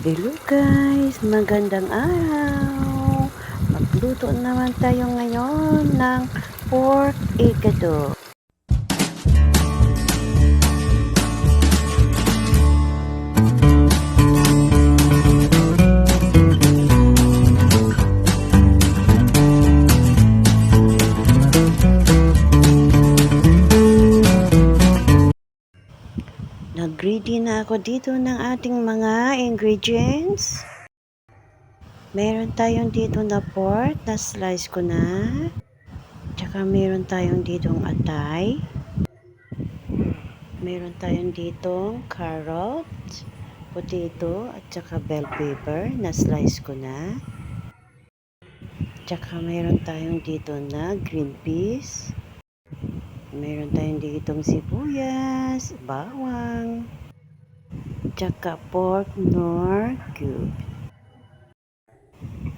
Hello guys, magandang araw. Magluto naman tayo ngayon ng pork igado. Nag-ready na ako dito ng ating mga ingredients. Meron tayong dito na pork na slice ko na. Tsaka meron tayong ditong atay. Meron tayong ditong carrot, potato, at saka bell pepper na slice ko na. Tsaka meron tayong dito na green peas. Meron tayong ditong sibuyas, bawang, tsaka pork nor cube.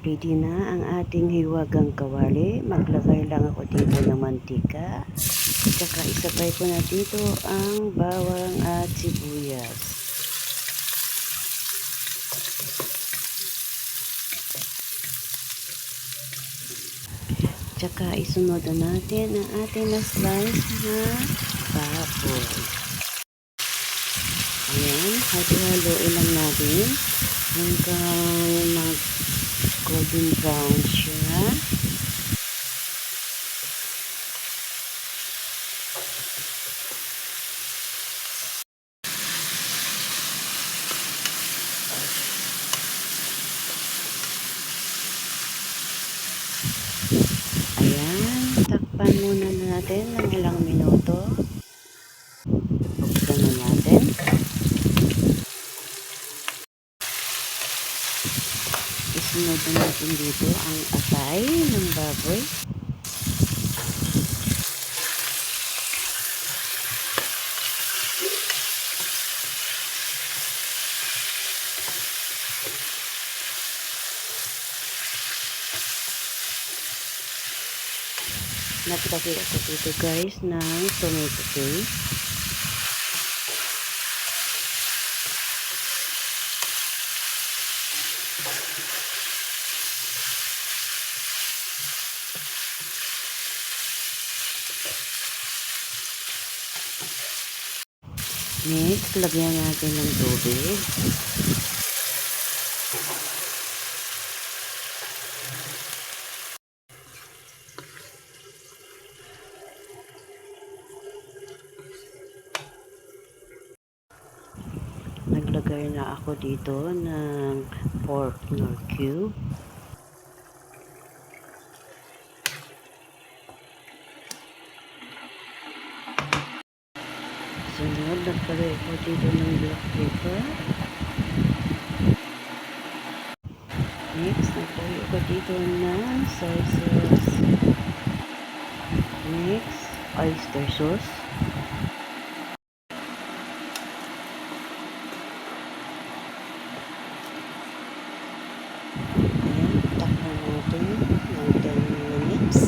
Ready na ang ating hiwagang kawali. Maglagay lang ako dito ng mantika. Tsaka isabay ko na dito ang bawang at sibuyas. Tsaka isunod na natin ang ating na-slice na baboy. Ayan, halo-haloin lang natin hanggang mag-golden brown siya. Ayan, takpan muna natin ng ilang minuto. Buksan na natin. Isunod na natin dito ang atay ng baboy. Naglagay ako dito guys ng tomato paste. Next, lagyan natin ng tubig. Naglagay na ako dito ng pork nor cube. Sunod, naglagay ako dito ng black pepper. Next, naglagay ako dito ng soy sauce. Next, oyster sauce. Ayan, takpan natin ng 10 minutes.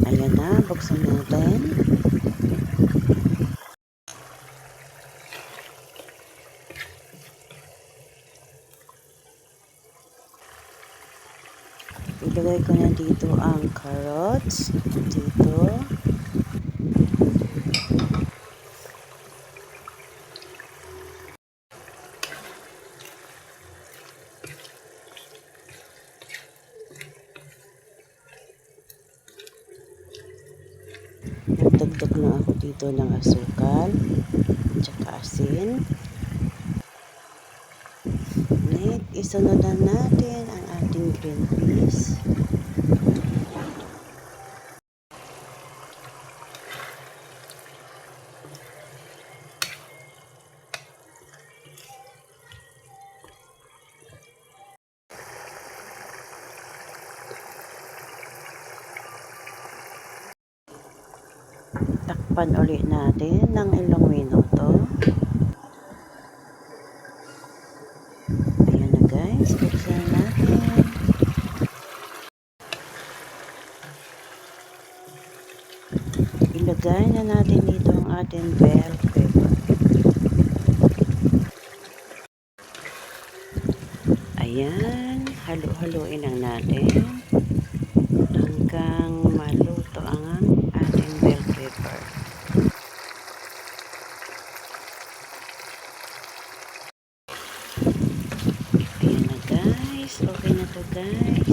Ayan na, buksan natin. Ilagay ko na dito ang carrots. Dito. Nagdagdag na ako dito ng asukal. Tsaka asin. Next, isunod na natin ang ating green peas. Takpan ulit natin ng ilang minuto. Ayan na guys, buksan natin. ilagay na natin dito ang ating bell pepper. Ayan, halo-haloin lang natin hanggang maluto ang ating bell pepper. Ayan na guys, okay na to guys.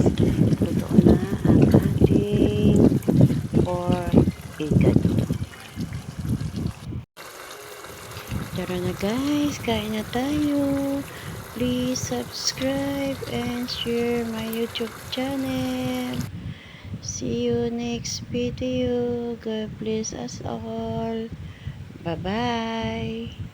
Luto na ang ating pork igado. Tara na guys, kain na tayo. Please subscribe and share my YouTube channel. See you next video. God bless us all. Bye-bye.